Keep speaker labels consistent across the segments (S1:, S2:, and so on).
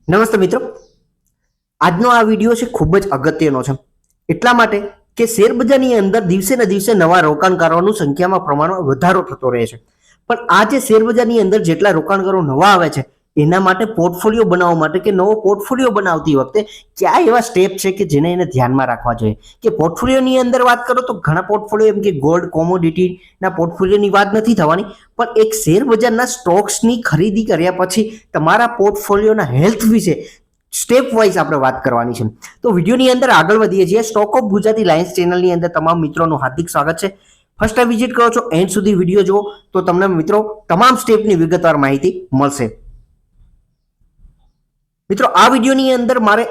S1: નમસ્તે મિત્રો, આજનો આ વિડીયો છે ખૂબ જ અગત્યનો છે એટલા માટે કે શેર બજારની અંદર દિવસે ને દિવસે નવા રોકાણકારોની સંખ્યામાં પ્રમાણમાં વધારો થતો રહે છે. પણ આ જે શેર બજારની અંદર જેટલા રોકાણકારો નવા આવે છે એના માટે પોર્ટફોલિયો બનાવવા માટે કે નવો પોર્ટફોલિયો બનાવતી વખતે કયા એવા સ્ટેપ છે કે જેને એને ધ્યાનમાં રાખવા જોઈએ. કે પોર્ટફોલિયોની અંદર વાત કરો તો ઘણા પોર્ટફોલિયો એમ કે ગોલ્ડ કોમોડિટીના પોર્ટફોલિયોની વાત નથી થવાની, પણ એક શેર બજારના સ્ટોક્સની ખરીદી કર્યા પછી તમારા પોર્ટફોલિયોના હેલ્થ વિશે સ્ટેપ વાઇઝ આપણે વાત કરવાની છે. તો વિડીયોની અંદર આગળ વધીએ છીએ. સ્ટોક ઓફ ગુજરાતી લાયન્સ ચેનલની અંદર તમામ મિત્રોનું હાર્દિક સ્વાગત છે. ફર્સ્ટ ટાઈમ વિઝિટ કરો છો એન્ડ સુધી વિડીયો જુઓ તો તમને મિત્રો તમામ સ્ટેપની વિગતવાર માહિતી મળશે. મિત્રો આ વિડીયોની અંદર મારે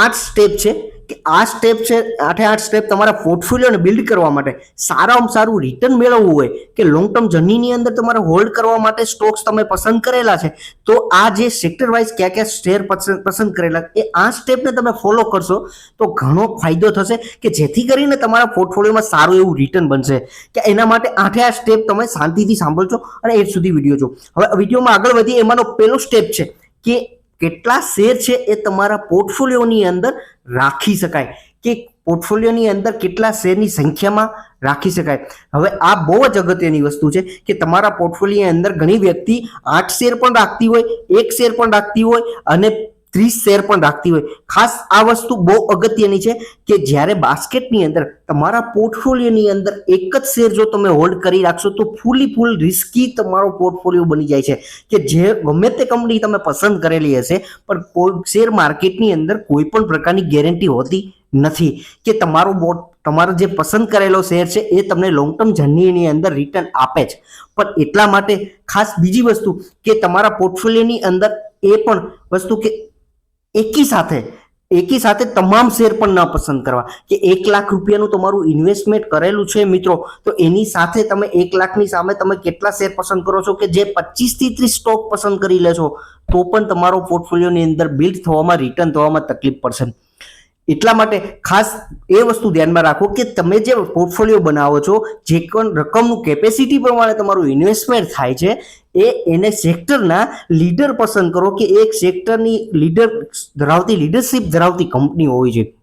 S1: 8 સ્ટેપ છે કે આ સ્ટેપ છે 8 સ્ટેપ તમારા પોર્ટફોલિયોને બિલ્ડ કરવા માટે સારામાં સારું રિટર્ન મેળવવું હોય કે લોંગ ટર્મ જર્નીની અંદર તમારે હોલ્ડ કરવા માટે સ્ટોક્સ તમે પસંદ કરેલા છે તો આ જે સેક્ટર વાઇઝ કયા શેર પસંદ કરેલા એ આ સ્ટેપને તમે ફોલો કરશો તો ઘણો ફાયદો થશે કે જેથી કરીને તમારા પોર્ટફોલિયોમાં સારું એવું રિટર્ન બનશે. કે એના માટે 8 સ્ટેપ તમે શાંતિથી સાંભળજો અને એ સુધી વિડીયો જો. હવે વિડીયોમાં આગળ વધીએ એમાંનો પહેલો સ્ટેપ છે કે કેટલા શેર છે એ તમારા પોર્ટફોલિયોની અંદર રાખી શકાય કે પોર્ટફોલિયોની અંદર કેટલા શેરની સંખ્યામાં રાખી શકાય. હવે આ બહુ જ અગત્યની વસ્તુ છે કે તમારા પોર્ટફોલિયોની અંદર ઘણી વ્યક્તિ 8 શેર પણ રાખતી હોય, 1 શેર પણ રાખતી હોય અને 30 શેર પણ રાખતી હોય. ખાસ આ વસ્તુ બહુ અગત્યની છે કે જ્યારે બાસ્કેટની અંદર તમારા પોર્ટફોલિયોની અંદર એક જ શેર જો તમે હોલ્ડ કરી રાખશો તો ફૂલ રિસ્કી તમારો પોર્ટફોલિયો બની જાય છે કે જે ગમે તે કંપની તમે પસંદ કરેલી હશે પણ શેર માર્કેટની અંદર કોઈ પણ પ્રકારની ગેરંટી હોતી નથી કે તમારો જે પસંદ કરેલો શેર છે એ તમને લોંગ ટર્મ જર્નીની અંદર રિટર્ન આપે જ. પણ એટલા માટે ખાસ બીજી વસ્તુ કે તમારા પોર્ટફોલિયોની અંદર એ પણ વસ્તુ કે એકી સાથે તમામ શેર પણ ન પસંદ કરવા કે 1 લાખ રૂપિયાનું તમારું ઇન્વેસ્ટમેન્ટ કરેલું છે મિત્રો તો એની સાથે તમે 1 લાખની સામે તમે કેટલા શેર પસંદ કરો છો કે જે 25 થી 30 સ્ટોક પસંદ કરી લેશો તો પણ તમારો પોર્ટફોલિયોની અંદર બિલ્ડ થવામાં રિટર્ન થવામાં તકલીફ પડશે. એટલા માટે ખાસ એ વસ્તુ ધ્યાનમાં રાખો કે તમે જે પોર્ટફોલિયો બનાવો છો જે પણ રકમનું કેપેસિટી પ્રમાણે તમારું ઇન્વેસ્ટમેન્ટ થાય છે એને સેક્ટરના લીડર પસંદ કરો કે એક સેક્ટરની લીડરશિપ ધરાવતી કંપની હોવી જોઈએ.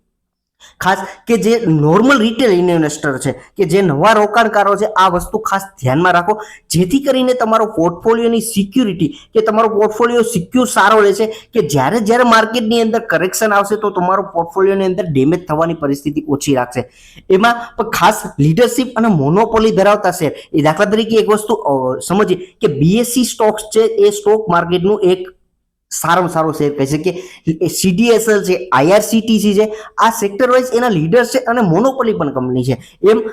S1: ખાસ કે જે નોર્મલ રિટેલ ઇન્વેસ્ટર છે કે જે નવા રોકાણકારો છે આ વસ્તુ ખાસ ધ્યાનમાં રાખો જેથી કરીને તમારો પોર્ટફોલિયોની સિક્યુરિટી કે તમારો પોર્ટફોલિયો સિક્યોર સારો રહેશે કે જ્યારે માર્કેટની અંદર કરેક્શન આવશે તો તમારો પોર્ટફોલિયોની અંદર ડેમેજ થવાની પરિસ્થિતિ ઓછી રાખશે. એમાં પણ ખાસ લીડરશિપ અને મોનોપોલી ધરાવતા શેર એ દાખલા તરીકે એક વસ્તુ સમજીએ કે બીએસસી સ્ટોક્સ છે એ સ્ટોક માર્કેટનું એક સારામાં સારો શેર કહી શકીએ. સીડીએસએલ છે, આઈઆરસીટીસી છે, આ સેક્ટર વાઇઝ એના લીડર છે અને મોનોપોલી પણ કંપની છે. એમ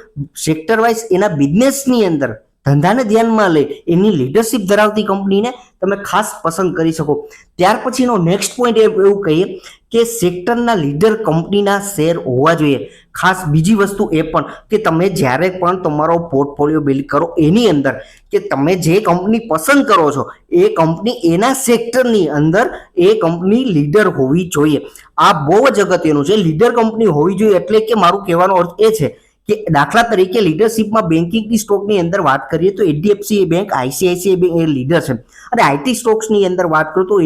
S1: સેક્ટર વાઇઝ એના બિઝનેસની અંદર ધંધાને ધ્યાનમાં લઈ એની લીડરશિપ ધરાવતી કંપનીને તમે ખાસ પસંદ કરી શકો. ત્યાર પછીનો નેક્સ્ટ પોઈન્ટ એવું કહીએ કે સેક્ટરના લીડર કંપનીના શેર હોવા જોઈએ. ખાસ બીજી વસ્તુ એ પણ કે તમે જ્યારે પણ તમારો પોર્ટફોલિયો બિલ્ડ કરો એની અંદર કે તમે જે કંપની પસંદ કરો છો એ કંપની એના સેક્ટરની અંદર એ કંપની લીડર હોવી જોઈએ. આ બહુ જ અગત્યનું છે. લીડર કંપની હોવી જોઈએ એટલે કે મારું કહેવાનો અર્થ એ છે કે દાખલા તરીકે લીડરશિપમાં બેન્કિંગની સ્ટોકની અંદર વાત કરીએ તો એચડીએફસી બેંક, આઈસીઆઈસીઆઈ બેંક એ લીડર છે અને આઈટી સ્ટોક્સની અંદર વાત કરું તો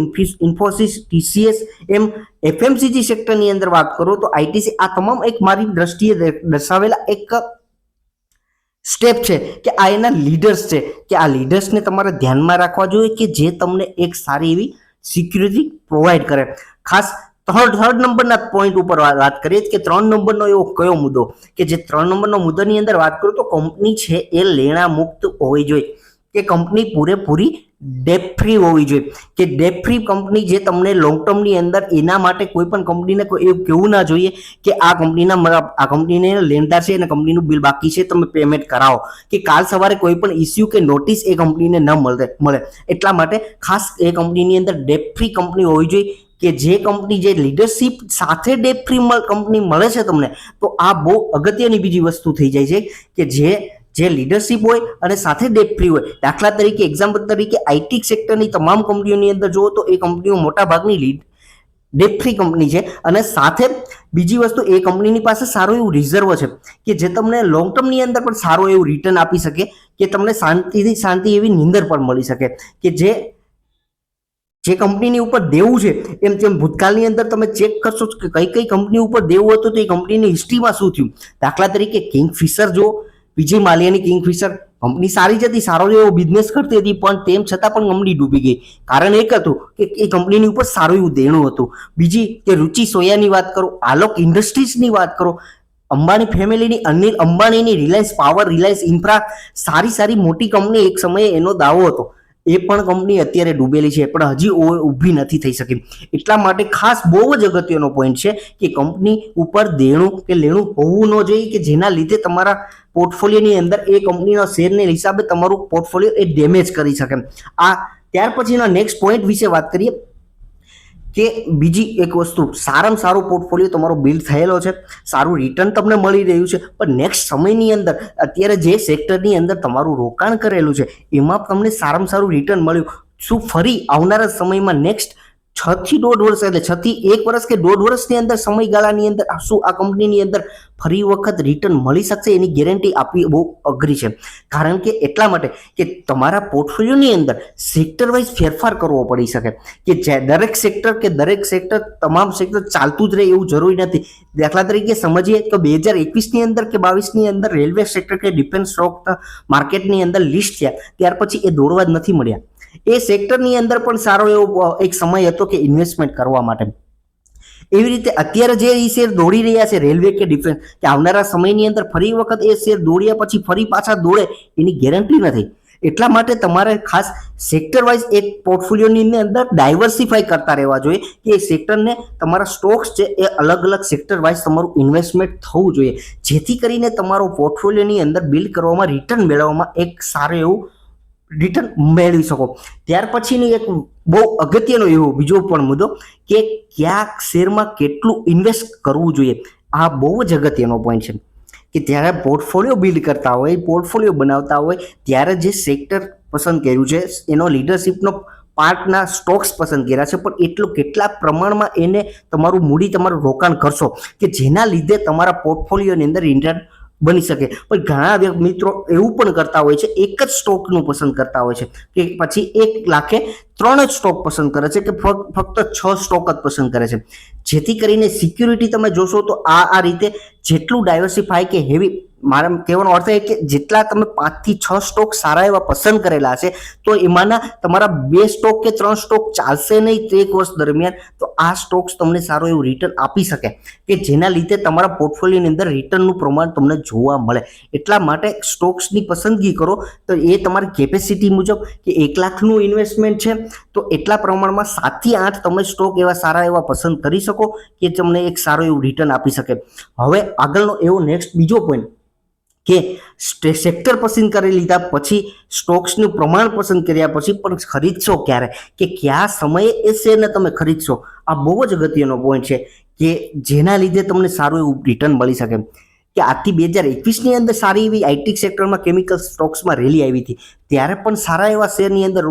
S1: ઇન્ફોસિસ, ટીસીએસ એમ એફએમસીજી સેક્ટરની અંદર વાત કરો તો આઈટીસી આ તમામ એક મારી દ્રષ્ટિએ દર્શાવેલા એક સ્ટેપ છે કે આ એના લીડર્સ છે કે આ લીડર્સને તમારે ધ્યાનમાં રાખવા જોઈએ કે જે તમને એક સારી એવી સિક્યુરિટી પ્રોવાઈડ કરે. ખાસ થર્ડ નંબરના પોઈન્ટ ઉપર વાત કરીએ કે 3 નંબરનો એવો કયો મુદ્દો કે જે 3 નંબરનો મુદ્દાની અંદર વાત કરું તો કંપની છે એ લેણા મુક્ત હોવી જોઈએ કે કંપની પૂરેપૂરી ડેટ ફ્રી હોવી જોઈએ કે ડેટ ફ્રી કંપની જે તમને લોંગ ટર્મની અંદર એના માટે કોઈ પણ કંપનીને એવું કહેવું ના જોઈએ કે આ કંપનીને લેણદાર છે અને કંપનીનું બિલ બાકી છે તમે પેમેન્ટ કરાવો કે કાલ સવારે કોઈ પણ ઇસ્યુ કે નોટિસ એ કંપનીને ન મળે. એટલા માટે ખાસ એ કંપનીની અંદર ડેટ ફ્રી કંપની હોવી જોઈએ કે જે કંપની જે લીડરશિપ સાથે ડેટ ફ્રી કંપની મળે છે તમને તો આ બહુ અગત્યની બીજી વસ્તુ થઈ જાય છે કે જે લીડરશિપ હોય અને સાથે ડેટ ફ્રી હોય. દાખલા તરીકે એક્ઝામ્પલ તરીકે આઈટી સેક્ટરની તમામ કંપનીઓની અંદર જુઓ તો એ કંપનીઓ મોટા ભાગની ડેટ ફ્રી કંપની છે અને સાથે બીજી વસ્તુ એ કંપનીની પાસે સારું એવું રિઝર્વ છે કે જે તમને લોંગ ટર્મની અંદર પણ સારું એવું રિટર્ન આપી શકે કે તમને શાંતિ એવી નીંદર પણ મળી શકે કે જે જે કંપનીની ઉપર દેવું છે જેમ ભૂતકાળની અંદર તમે ચેક કરશો કે કઈ કઈ કંપની ઉપર દેવું હતું તો એ કંપનીની હિસ્ટ્રીમાં શું થયું. દાખલા તરીકે કિંગફિશર જો, વિજય માલ્યાની કિંગફિશર કંપની સારી જ હતી, સારો એવો બિઝનેસ કરતી હતી, પણ તેમ છતાં પણ કંપની ડૂબી ગઈ. કારણ એક હતું કે એ કંપનીની ઉપર સારું એવું દેણું હતું. બીજી કે રુચિ સોયાની વાત કરો, આલોક ઇન્ડસ્ટ્રીઝની વાત કરો, અંબાણી ફેમિલીની, અનિલ અંબાણીની, રિલાયન્સ પાવર, રિલાયન્સ ઇન્ફ્રા, સારી મોટી કંપની એક સમયે એનો દાવો હતો. એ પણ કંપની અત્યારે ડૂબેલી છે, પણ હજી ઊભી નથી થઈ શકી. એટલા માટે ખાસ બહુ જ અગત્યનો પોઈન્ટ છે કે કંપની ઉપર દેણું કે લેણું હોવું ન જોઈએ કે જેના લીધે તમારા પોર્ટફોલિયોની અંદર એ કંપનીના શેરને હિસાબે તમારું પોર્ટફોલિયો એ ડેમેજ કરી શકે. ત્યાર પછીના નેક્સ્ટ પોઈન્ટ વિશે વાત કરીએ કે બીજી એક વસ્તુ, સારામાં સારો પોર્ટફોલિયો તમારો બિલ્ડ થયેલો છે, સારું રિટર્ન તમને મળી રહ્યું છે, પણ નેક્સ્ટ સમયની અંદર અત્યારે જે સેક્ટરની અંદર તમારું રોકાણ કરેલું છે એમાં તમને સારામાં સારું રિટર્ન મળ્યું. શું ફરી આવનારા સમયમાં નેક્સ્ટ 6 થી 1.5 વર્ષ એટલે 6 થી 1 વર્ષ કે 1.5 વર્ષની અંદર સમયગાળાની અંદર શું આ કંપનીની અંદર ફરી વખત રિટર્ન મળી શકશે એની ગેરંટી આપવી બહુ અઘરી છે. કારણ કે એટલા માટે કે તમારા પોર્ટફોલિયોની અંદર સેક્ટર વાઇઝ ફેરફાર કરવો પડી શકે કે દરેક સેક્ટર તમામ સેક્ટર ચાલતું જ રહે એવું જરૂરી નથી. દાખલા તરીકે સમજીએ તો 2021ની અંદર કે 22ની અંદર રેલવે સેક્ટર કે ડિફેન્સ સ્ટોક માર્કેટની અંદર લિસ્ટ થયા ત્યાર પછી એ દોડવા જ નથી મળ્યા. એ સેક્ટરની અંદર પણ સારો એવો એક સમય હતો કે ઇન્વેસ્ટમેન્ટ કરવા માટે. એવી રીતે અત્યારે જે એ શેર દોડી રહ્યા છે રેલવે કે ડિફેન્સ, કે આવનારા સમયની અંદર ફરી વખત એ શેર દોડ્યા પછી ફરી પાછા દોડે એની ગેરંટી નથી. એટલા માટે તમારે ખાસ સેક્ટર વાઇઝ એક પોર્ટફોલિયોની અંદર ડાયવર્સિફાઈ કરતા રહેવા જોઈએ કે એ સેક્ટરને તમારા સ્ટોક્સ છે એ અલગ અલગ સેક્ટર વાઇઝ તમારું ઇન્વેસ્ટમેન્ટ થવું જોઈએ, જેથી કરીને તમારો પોર્ટફોલિયોની અંદર બિલ્ડ કરવામાં, રિટર્ન મેળવવામાં એક સારું એવું રિટર્ન મેળવી શકો. ત્યાર પછીની એક બહુ અગત્યનો એવો બીજો પણ મુદ્દો કે કયા શેરમાં કેટલું ઇન્વેસ્ટ કરવું જોઈએ. આ બહુ જ અગત્યનો પોઈન્ટ છે કે જ્યારે પોર્ટફોલિયો બિલ્ડ કરતા હોય, પોર્ટફોલિયો બનાવતા હોય ત્યારે જે સેક્ટર પસંદ કર્યું છે એનો લીડરશિપનો પાર્ટના સ્ટોક્સ પસંદ કર્યા છે, પણ કેટલા પ્રમાણમાં એને તમારું રોકાણ કરશો કે જેના લીધે તમારા પોર્ટફોલિયોની અંદર રિટર્ન બની શકે. પણ ઘણા મિત્રો એવું પણ કરતા હોય છે, એક જ સ્ટોકનું પસંદ કરતા હોય છે કે પછી 1 લાખે 3 જ સ્ટોક પસંદ કરે છે કે ફક્ત 6 સ્ટોક જ પસંદ કરે છે, જેથી કરીને સિક્યુરિટી તમે જોશો તો આ રીતે જેટલું ડાયવર્સિફાય કે હેવી, મારા કહેવાનો અર્થ એ કે જેટલા તમે 5 થી 6 સ્ટોક સારા એવા પસંદ કરેલા છે તો એમાંના તમારા 2 સ્ટોક કે 3 સ્ટોક ચાલશે નહીં 1 વર્ષ દરમિયાન, તો આ સ્ટોક્સ તમને સારું એવું રિટર્ન આપી શકે કે જેના લીધે તમારા પોર્ટફોલિયોની અંદર રિટર્નનું પ્રમાણ તમને જોવા મળે. એટલા માટે સ્ટોક્સની પસંદગી કરો તો એ તમારી કેપેસિટી મુજબ કે 1 લાખનું ઇન્વેસ્ટમેન્ટ છે તો એટલા પ્રમાણમાં 7 થી 8 તમે સ્ટોક એવા સારા એવા પસંદ કરી શકો કે તમને એક સારું એવું રિટર્ન આપી શકે. હવે આગળનો એવો નેક્સ્ટ બીજો પોઈન્ટ કે સેક્ટર પસંદ કરી લીધા પછી, સ્ટોક્સનું પ્રમાણ પસંદ કર્યા પછી પણ ખરીદશો ક્યારે, કે કયા સમયે એ શેરને તમે ખરીદશો. આ બહુ જ અગત્યનો પોઈન્ટ છે કે જેના લીધે તમને સારું એવું રિટર્ન મળી શકે. કે આજથી 2021ની અંદર સારી એવી આઈટી સેક્ટરમાં કેમિકલ સ્ટોક્સમાં રેલી આવી હતી ત્યારે પણ સારા એવા શેરની અંદર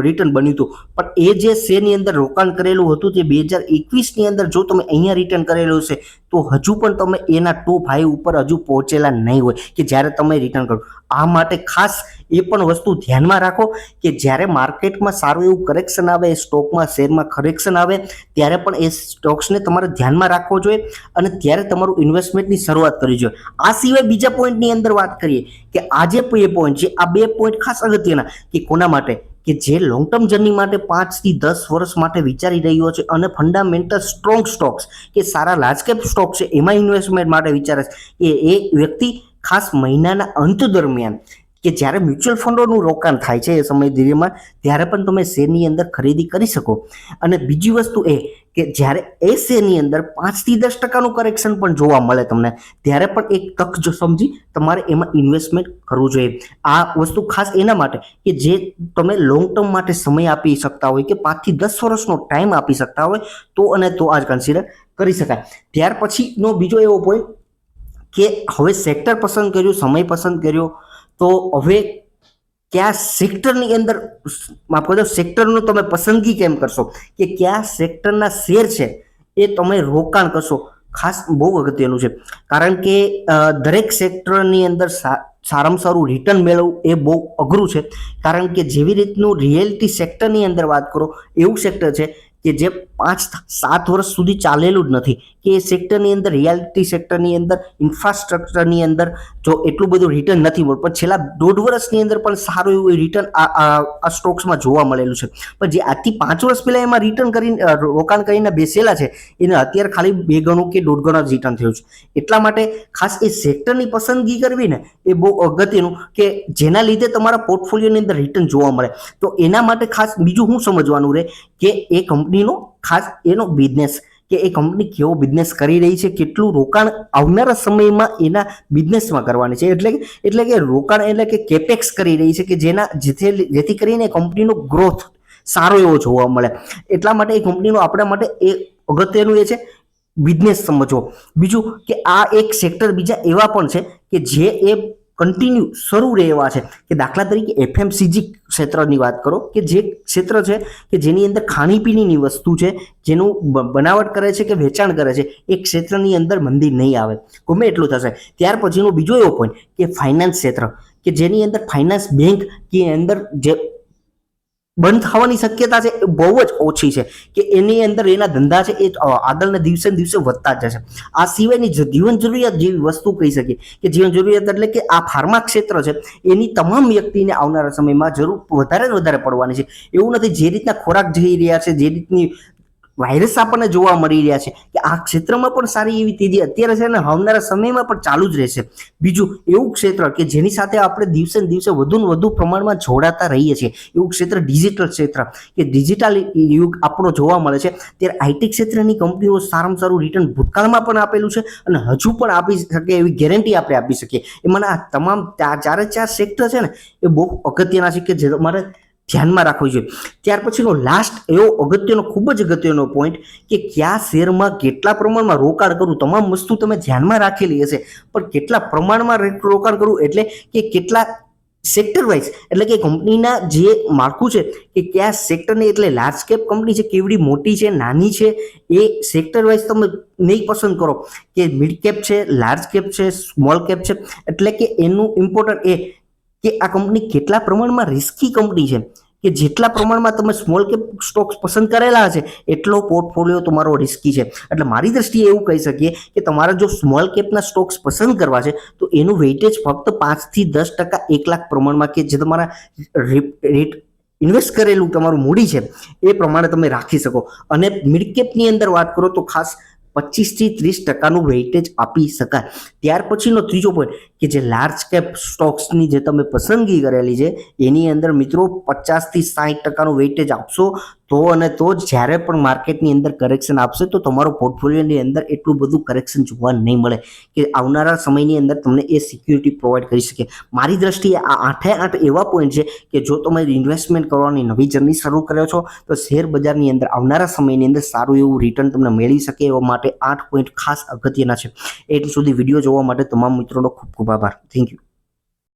S1: રિટર્ન બન્યું હતું, પણ એ જે શેરની અંદર રોકાણ કરેલું હતું તે 2021ની અંદર જો તમે અહીંયા રિટર્ન કરેલું છે તો હજુ પણ તમે એના ટોપ હાઈ ઉપર હજુ પહોંચેલા નહીં હોય કે જ્યારે તમે રિટર્ન કરો. આ માટે ખાસ એ પણ વસ્તુ ધ્યાનમાં રાખો કે જ્યારે માર્કેટમાં સારું એવું કરેક્શન આવે, સ્ટોકમાં શેરમાં કરેક્શન આવે ત્યારે પણ એ સ્ટોક્સને તમારે ધ્યાનમાં રાખવો જોઈએ અને ત્યારે તમારું ઇન્વેસ્ટમેન્ટની શરૂઆત કરવી જોઈએ. આ સિવાય બીજા પોઈન્ટની અંદર વાત કરીએ કે આ જે પોઈન્ટ છે, આ 2 પોઈન્ટ ખાસ અગત્યના કે કોના માટે, કે જે લોંગ ટર્મ જર્ની માટે 5 થી 10 વર્ષ માટે વિચારી રહ્યો છે અને ફંડામેન્ટલ સ્ટ્રોંગ સ્ટોક્સ કે સારા લાર્જ કેપ સ્ટોક છે એમાં ઇન્વેસ્ટમેન્ટ માટે વિચારે છે એ વ્યક્તિ ખાસ મહિનાના અંત દરમિયાન કે જ્યારે મ્યુચ્યુઅલ ફંડોનું રોકાણ થાય છે એ સમય દરમિયાન ત્યારે પણ તમે શેરની અંદર ખરીદી કરી શકો. અને બીજી વસ્તુ એ કે જ્યારે એ શેરની અંદર 5 થી 10% કરેક્શન પણ જોવા મળે તમને ત્યારે પણ એક તક જો સમજી તમારે એમાં ઇન્વેસ્ટમેન્ટ કરવું જોઈએ. આ વસ્તુ ખાસ એના માટે કે જે તમે લોંગ ટર્મ માટે સમય આપી શકતા હોય કે 5 થી 10 વર્ષનો ટાઈમ આપી શકતા હોય તો આ કન્સિડર કરી શકાય. ત્યાર પછીનો બીજો એવો પોઈન્ટ કે હવે સેક્ટર પસંદ કર્યું, સમય પસંદ કર્યો, તો હવે કયા સેક્ટરની અંદર માફ કરજો સેક્ટરનું તમે પસંદગી કેમ કરશો કે કયા સેક્ટરના શેર છે એ તમે રોકાણ કરશો. ખાસ બહુ અગત્યનું છે કારણ કે દરેક સેક્ટરની અંદર સારામાં સારું રિટર્ન મેળવવું એ બહુ અઘરું છે, કારણ કે જેવી રીતનું રિયલ્ટી સેક્ટરની અંદર વાત કરો એવું સેક્ટર છે કે જે 5-7 વર્ષ સુધી ચાલેલું જ નથી, કે એ સેક્ટરની અંદર રિયાલિટી સેક્ટરની અંદર ઇન્ફ્રાસ્ટ્રક્ચરની અંદર જો એટલું બધું રિટર્ન નથી મળતું, પણ છેલ્લા 1.5 વર્ષની અંદર પણ સારું એવું રિટર્ન આ સ્ટોક્સમાં જોવા મળેલું છે. પણ જે આજથી 5 વર્ષ પહેલાં એમાં રિટર્ન કરીને રોકાણ કરીને બેસેલા છે એને અત્યારે ખાલી 2 ગણું કે 1.5 ગણું જ રિટર્ન થયું છે. એટલા માટે ખાસ એ સેક્ટરની પસંદગી કરવી ને એ બહુ અગત્યનું, કે જેના લીધે તમારા પોર્ટફોલિયોની અંદર રિટર્ન જોવા મળે. તો એના માટે ખાસ બીજું શું સમજવાનું રહે કે એ કંપનીનો ખાસ એનો બિઝનેસ, કે એ કંપની કેવો બિઝનેસ કરી રહી છે, કેટલું રોકાણ આવનારા સમયમાં એના બિઝનેસમાં કરવાની છે, એટલે કે રોકાણ એટલે કે કેપેક્સ કરી રહી છે, કે જેથી કરીને કંપનીનો ગ્રોથ સારો એવો જોવા મળે. એટલા માટે એ કંપનીનો આપણા માટે એ અગત્યનું એ છે બિઝનેસ સમજવો. બીજું કે આ એક સેક્ટર બીજા એવા પણ છે કે જે એ કન્ટિન્યુ શરૂ રહેવા છે, કે દાખલા તરીકે એફએમસીજી ક્ષેત્રની વાત કરો, કે જે ક્ષેત્ર છે કે જેની અંદર ખાણીપીણીની વસ્તુ છે, જેનું બનાવટ કરે છે કે વેચાણ કરે છે, એ ક્ષેત્રની અંદર મંદી નહીં આવે, ગમે એટલું થશે. ત્યાર પછીનો બીજો એવો પોઈન્ટ કે ફાઇનાન્સ ક્ષેત્ર, કે જેની અંદર ફાઇનાન્સ બેંક કે અંદર જે બંધ થવાની શક્યતા છે એ બહુ જ ઓછી છે, કે એની અંદર એના ધંધા છે એ આગળના દિવસે દિવસે વધતા જ જશે. આ સિવાયની જીવન જરૂરિયાત જેવી વસ્તુ કહી શકીએ, કે જીવન જરૂરિયાત એટલે કે આ ફાર્મા ક્ષેત્ર છે એની તમામ વ્યક્તિને આવનારા સમયમાં જરૂર વધારે ને વધારે પડવાની છે. એવું નથી જે રીતના ખોરાક જઈ રહ્યા છે, જે રીતની વાયરસ આપણને જોવા મળી રહ્યા છે, કે આ ક્ષેત્રમાં પણ સારી એવી તેજી અત્યારે છે ને આવનારા સમયમાં પણ ચાલુ જ રહેશે. બીજું એવું ક્ષેત્ર કે જેની સાથે આપણે દિવસે ને દિવસે વધુ ને વધુ પ્રમાણમાં જોડાતા રહીએ છીએ એવું ક્ષેત્ર ડિજિટલ ક્ષેત્ર, કે ડિજિટલ યુગ આપણો જોવા મળે છે. ત્યારે આઈટી ક્ષેત્રની કંપનીઓ સારામાં સારું રિટર્ન ભૂતકાળમાં પણ આપેલું છે અને હજુ પણ આપી શકે એવી ગેરંટી આપણે આપી શકીએ. એમાંના આ તમામ 4 સેક્ટર છે ને એ બહુ અગત્યના છે, કે જે તમારે ધ્યાનમાં રાખવું જોઈએ. ત્યાર પછીનો લાસ્ટ એવો અગત્યનો ખૂબ જ અગત્યનો પોઈન્ટ કે કયા શેરમાં કેટલા પ્રમાણમાં રોકાણ કરવું. તમામ વસ્તુ તમે ધ્યાનમાં રાખેલી હશે, પણ કેટલા પ્રમાણમાં રોકાણ કરવું એટલે કે કેટલા સેક્ટર વાઇઝ, એટલે કે કંપનીના જે માળખું છે કે કયા સેક્ટરની, એટલે લાર્જ કેપ કંપની છે કેવડી મોટી છે, નાની છે, એ સેક્ટર વાઇઝ તમે નહીં પસંદ કરો કે મિડ કેપ છે, લાર્જ કેપ છે, સ્મોલ કેપ છે. એટલે કે એનું ઇમ્પોર્ટન્ટ એ કે આ કંપની કેટલા પ્રમાણમાં રિસ્કી કંપની છે, કે જેટલા પ્રમાણમાં તમે સ્મોલ કેપ સ્ટોક્સ પસંદ કરેલા છે એટલો પોર્ટફોલિયો તમારો રિસ્કી છે. એટલે મારી દ્રષ્ટિએ એવું કહી શકીએ કે તમારે જો સ્મોલ કેપના સ્ટોક્સ પસંદ કરવા છે તો એનું વેઇટેજ ફક્ત 5-10% 1 લાખ પ્રમાણમાં, કે જે તમારા રેટ ઇન્વેસ્ટ કરેલું તમારું મૂડી છે એ પ્રમાણે તમે રાખી શકો. અને મિડ કેપની અંદર વાત કરો તો ખાસ 25-30% વેઇટેજ આપી શકાય. ત્યાર પછીનો ત્રીજો પોઈન્ટ કે જે લાર્જ કેપ સ્ટોક્સની જે તમે પસંદગી કરેલી છે એની અંદર મિત્રો 50-60% વેઇટેજ આપશો તો અને તો જ જ્યારે પણ માર્કેટની અંદર કરેક્શન આપશે તો તમારો પોર્ટફોલિયોની અંદર એટલું બધું કરેક્શન જોવા નહીં મળે કે આવનારા સમયની અંદર તમને એ સિક્યુરિટી પ્રોવાઈડ કરી શકે. મારી દ્રષ્ટિએ આ 8 એવા પોઈન્ટ છે કે જો તમે ઇન્વેસ્ટમેન્ટ કરવાની નવી જર્ની શરૂ કર્યો છો તો શેર બજારની અંદર આવનારા સમયની અંદર સારું એવું રિટર્ન તમને મેળવી શકે એવા માટે 8 પોઈન્ટ ખાસ અગત્યના છે. એટલું સુધી વિડીયો જોવા માટે તમામ મિત્રોનો ખૂબ ખૂબ આભાર. Thank you.